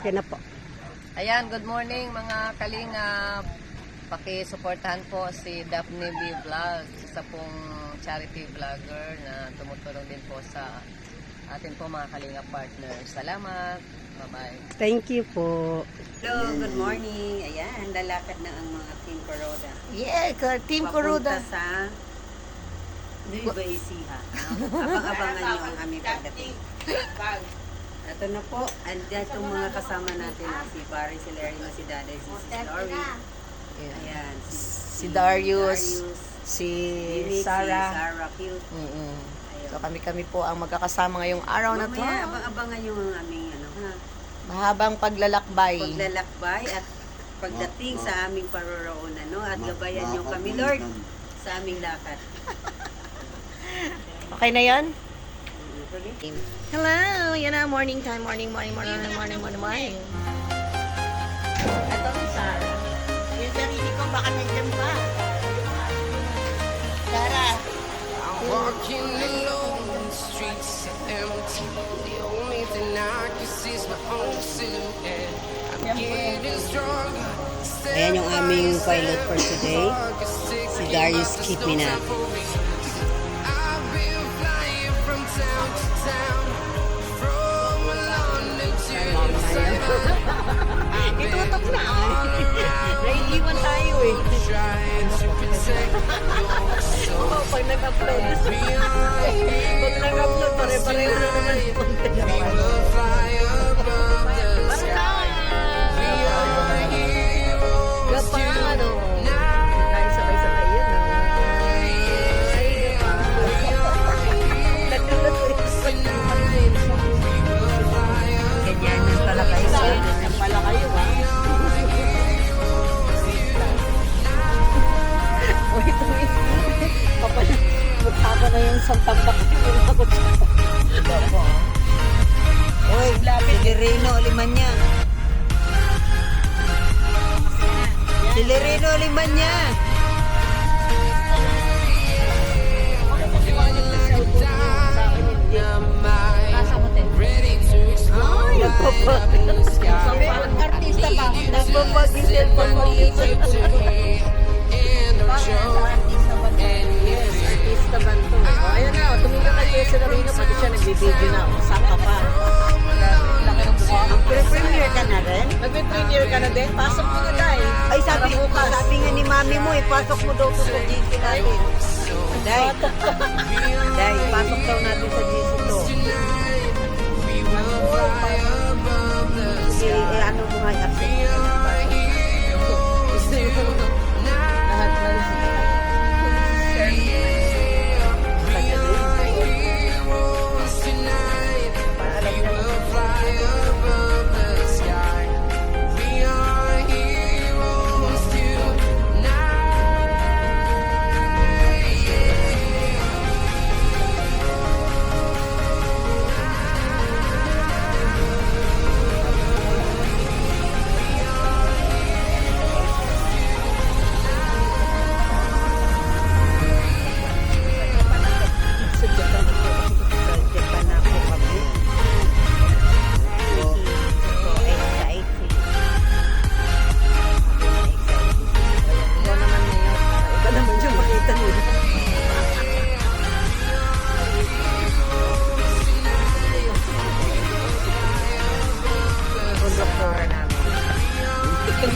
Okay na po. Ayan, good morning mga kalingap. Paki-suportahan po si Daphne B. Vlog, isa pong charity vlogger na tumutulong din po sa atin po mga kalingap partners. Salamat. Bye-bye. Thank you po. Hello, good morning. Ayan, lalakad na ang mga Team Kuroda. Yeah, Team Papunta sa Nueva Ecija. Abang-abangan niyo ang aming pagdating. Ito na po, andyan itong mga kasama natin. Si Barry, si Larry, si Daday, si Lori. Ayan, Si Darius, si Unique, Sarah. si Sarah Cute. Mm-mm. Ayun. So kami po ang magkakasama ngayong araw na to. Mamaya, abang-abangan niyo ang aming ha, Mahabang paglalakbay. paglalakbay at pagdating sa aming paroroonan, no? At gabayan niyo kami, Lord, sa aming lakad. Okay na yan? Okay? Hello! Yan na, morning time. Morning. Ito si Sarah. Yung sarili ko, baka nandiyan pa. Sarah! Walking alone, the streets are empty. The only thing I can see is my own silhouette. I'm getting stronger. Ayan yung aming pilot for today. Si Darius Kipina. I've been flying from town to town, from London to Itutok na. Naiiwan tayo eh. trying to protect your soul. Oo, pag nag-upload. Pag nag-upload, pare-pareho na naman yung content. We will fly above the sky. We are heroes Paano? tonight. Tayo sabay-sabay yun. Ganyan yung pala kayo. Ganyan pala kayo ba? Wait. Mukha ko na yung santambak. Uy, si Reno Limanya. Si Reno Limanya. Ready to explore right up in the sky. Artista ba? Nagpapaging cellphone mo yun. And no joke. Artista ba ito? O, ayan na. Tumingin ka kay Celerino. Pati siya nagbibideo na. O, saan ka pa? Laki ng mukha. Pre-premiere ka na rin? Nagbe-premiere ka na din? Pasok mo na tayo. Ay, sabi nga ni mami mo, ipasok mo daw to sa GC natin. Day, pasok daw natin sa GC to. Sige, ano mo nga, accept mo na. Lahat na rin.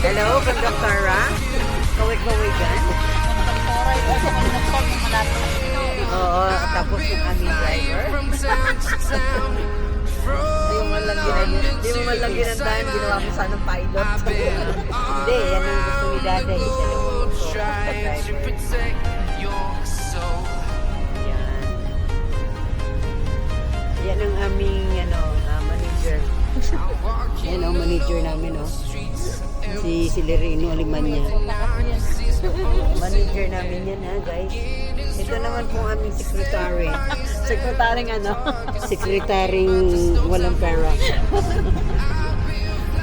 Hello, Conductora. Kawig-kawigan. Oo, tapos yung aming driver. Di mo man lang ginandahan, ginawa mo sanang pilot. Hindi, yan ang gusto ni Daday. Siya lang ang gusto Trying to driver. protect your soul. Yan. Yan ang aming manager. Yan ang manager namin, no? Si Lerino Alimanya. Manager namin yan, ha, guys. Ito naman po ang aming secretary. Sekretaring ano? Sekretaring walang pera.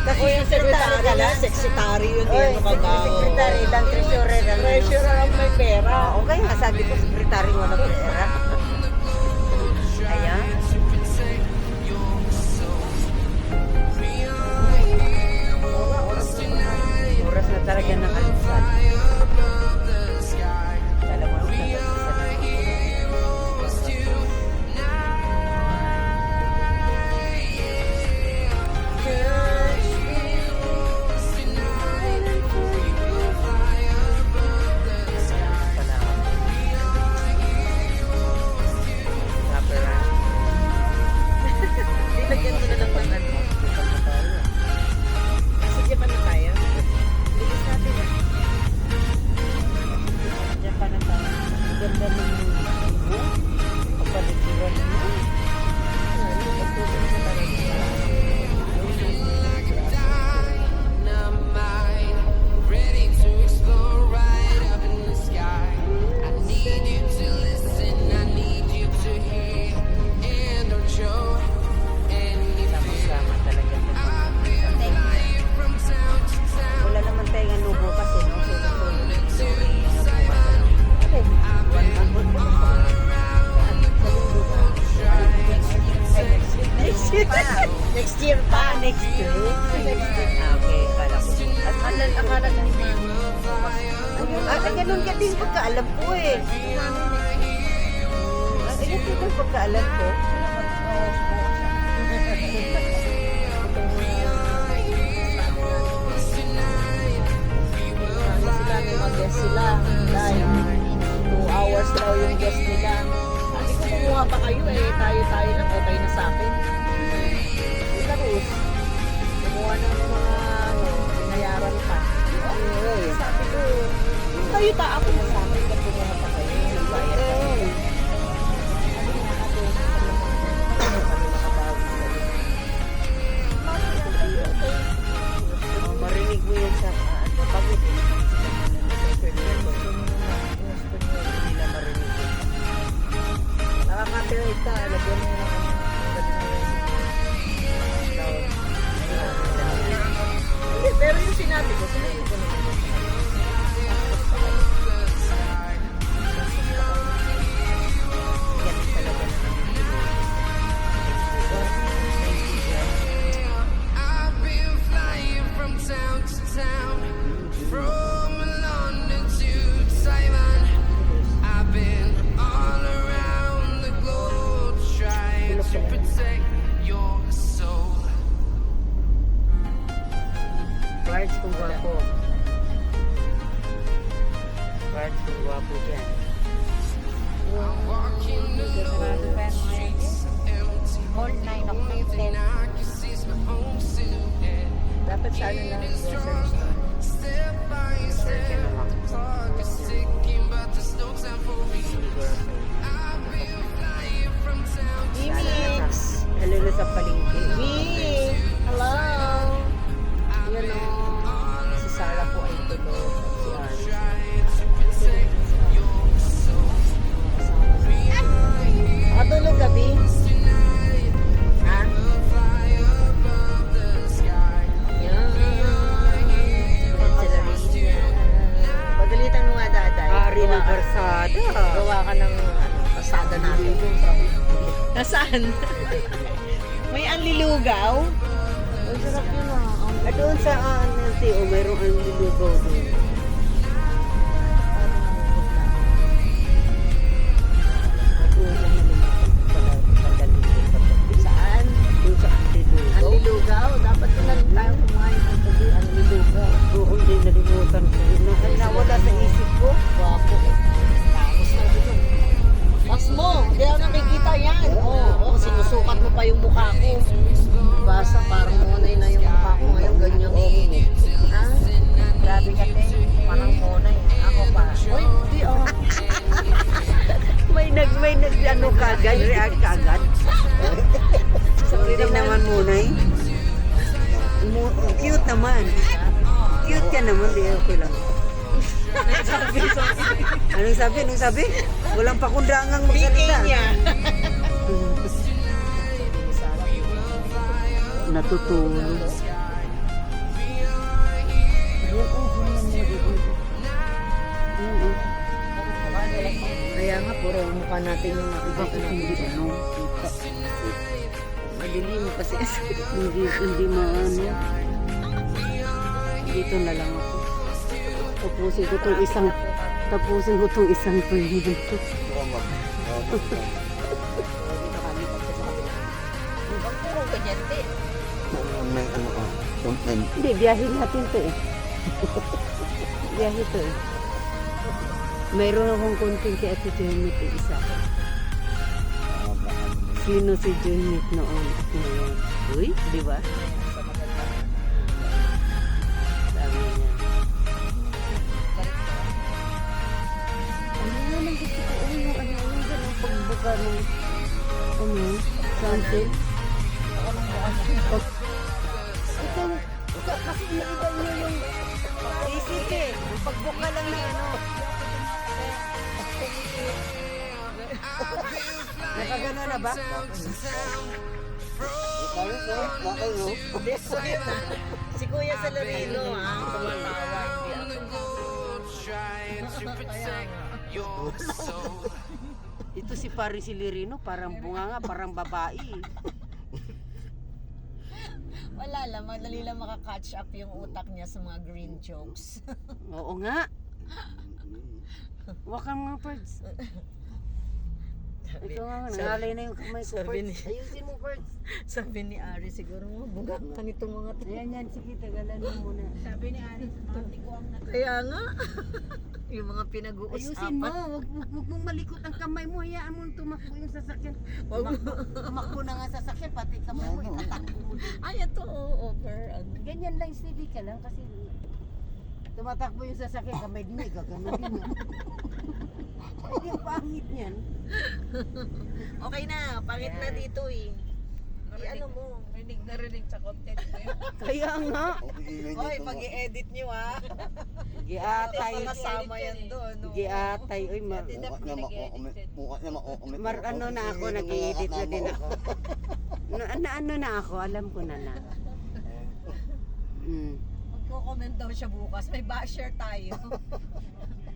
Kasi yung secretary ka na, secretary yun. Oy, secretary lang, treasurer lang. Treasurer ang may pera. Okay nga, sabi ko, secretary walang pera. Ayan. ganun ka din pagkaalam ko eh. Ganito din pagkaalam ko. Sila, may mag-guest sila. Dahil 2 hours daw yung guest nila. Sabi ko, kumuha pa kayo eh. Tayo-tayo lang, okay na sa akin. Tapos, kumuha ng mga, binayaran pa. Sabi ko, kayo ako na sa akin, ba't kumuha pa kayo? Nagbayad pa kayo. Sabi nga ako, kami nakabawi kayo. Marinig mo yan sa pagod. Nakaka-copyright ka, lagyan mo ng pero yung sinabi ko naman. Ganun talaga I've been flying from town to town, from London to Taiwan. I've been all around the globe trying to protect your soul. Parts kung gwapo. Parts kung gwapo dyan. I'm walking alone, the streets are empty. Only thing I can see is my own silhouette. dapat sa ano lang, grocery store. Step by step, clock is ticking, but there's no time for me. I've been flying from town to Mix! Lalo na sa palengke. Mix! Hello! Yun o, si Sarah po ay tulog. Si Aris. Nakatulog gabi? Ha? Yan. Pagalitan mo nga daday. Hari ng karsada. Gawa ka ng pasada natin. Nasaan? May anlilugaw? Ang sarap yun ah. At doon sa LTO, mayroong ang nilugaw doon. Saan? Doon sa antilugaw. Anlilugaw? Dapat ko na rin tayo kumain ng tabi. Anlilugaw. Oo, hindi nalimutan ko. Nawala sa isip ko. Wapo eh. Tapos na dito. Pas mo! Hindi ako nakikita yan. Oo, sinusukat mo pa yung mukha ko. Basta parang monay na yung mukha ko ngayon. Ganyan. Ha? Grabe ka te. Parang monay. Ako pa. Uy, hindi oh. May ano kagad, react kagad. Hindi naman munay. Cute naman. Cute ka naman, di okay lang. Anong sabi? Walang pakundangang magsalita. niya. Natutulog. Kaya nga, puro mukha natin yung makikita Bakit hindi natin. ano? Madilim kasi. Hindi maano. Dito na lang ako. Tapusin ko tong isang pwede. Puro ganyan din. May ano Hindi, biyahe natin to eh. Biyahe to eh. Mayroon akong konting kay Ate Joymit eh, isa. Sino si Joymit noon at ngayon? Uy, di ba? Sabi niya. Ano nga nang gusto ko? Uy, yung ano, yung gano'ng pagbuka ng something. Ito kasi naiba niyo yung isip eh. Yung pagbuka lang na ano. Nakagano na ba? Si Kuya Salarino ha, tumatawa. Ito si Paris Celerino, parang bunga nga, parang babae. Wala lang, madali lang makaka-catch up yung utak niya sa mga green jokes. Oo nga. Wakan mga birds. Ito nga, nangalay na yung kamay ko, sabi birds. ni- Ayusin mo, birds. Sabi ni Ari, siguro mabugangan itong mga to. Ayan yan, sige, tagalan mo muna. Kaya nga, yung mga Ayusin mo, pinag-uusapan. wag mong malikot ang kamay mo, hayaan mo tumakbo yung sasakyan. Wag- Tumakbo na nga sasakyan, pati kamay mo, itatakbo mo din. Ay, ito, over. Ano. Ganyan lang, steady ka lang kasi tumatakbo yung sasakyan, kamay din, gagano din mo. Ay, yung pangit niyan. Okay na, pangit na dito eh. Ano mo? Narinig sa content ko yun. Kaya nga. Hoy, pag i-edit nyo ah. Giatay. Kasama yan doon. No? Giatay. Uy, ano na ako, nag-i-edit na din ako. Ano na ako, alam ko na na. Magko-comment daw siya bukas. May basher tayo.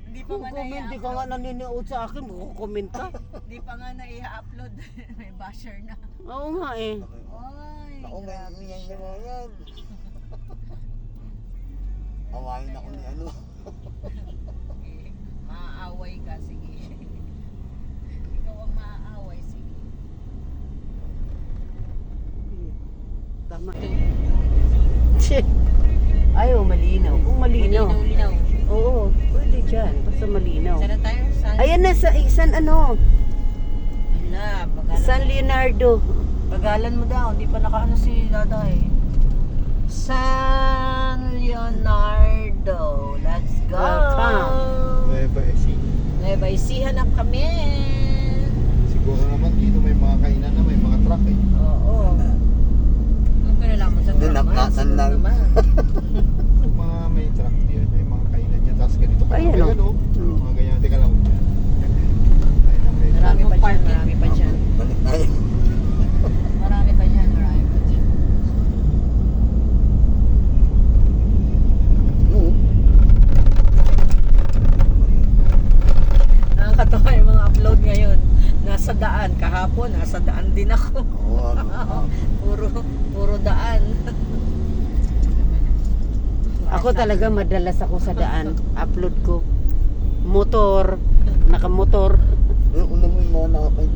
Hindi pa nga Comment, di ka nga naniniod sa akin, comment ka. Hindi pa nga na-i-upload. May basher na. Oo nga eh. Ay, Ako may grabe yan siya. naman yan. Awayin ako ni ano. Okay. Maaaway ka, sige. Ikaw ang maaaway, sige. Tama. Ayaw, malinaw. Kung malinaw. Linaw. Oo, pwede dyan. Basta malinaw. Sana tayo? Ayan na sa San ano, Hala, San Leonardo. Pagalan mo daw, hindi pa nakaano si Daday. San Leonardo. Let's go! Welcome. Nueva Ecija. Nueva Ecija na kami. Siguro naman dito may mga kainan na may mga truck eh. Oo. Ang kinalaman sa Doon, drama, nakatan siguro lang. naman. Mga may truck diyan, may mga kainan niya. Tapos ganito ka Ayan, lang. oh. Mga ganyan. Teka lang. Marami pa dyan, marami pa dyan. Balik tayo. Marami pa dyan, marami pa dyan. Oo. Nakakatawa yung mga upload ngayon. Nasa daan, kahapon, nasa daan din ako. Oo, ano. Puro daan. Ako talaga madalas ako sa daan. Upload ko. Motor. Nakamotor. Yung una mo yung mga nakapay.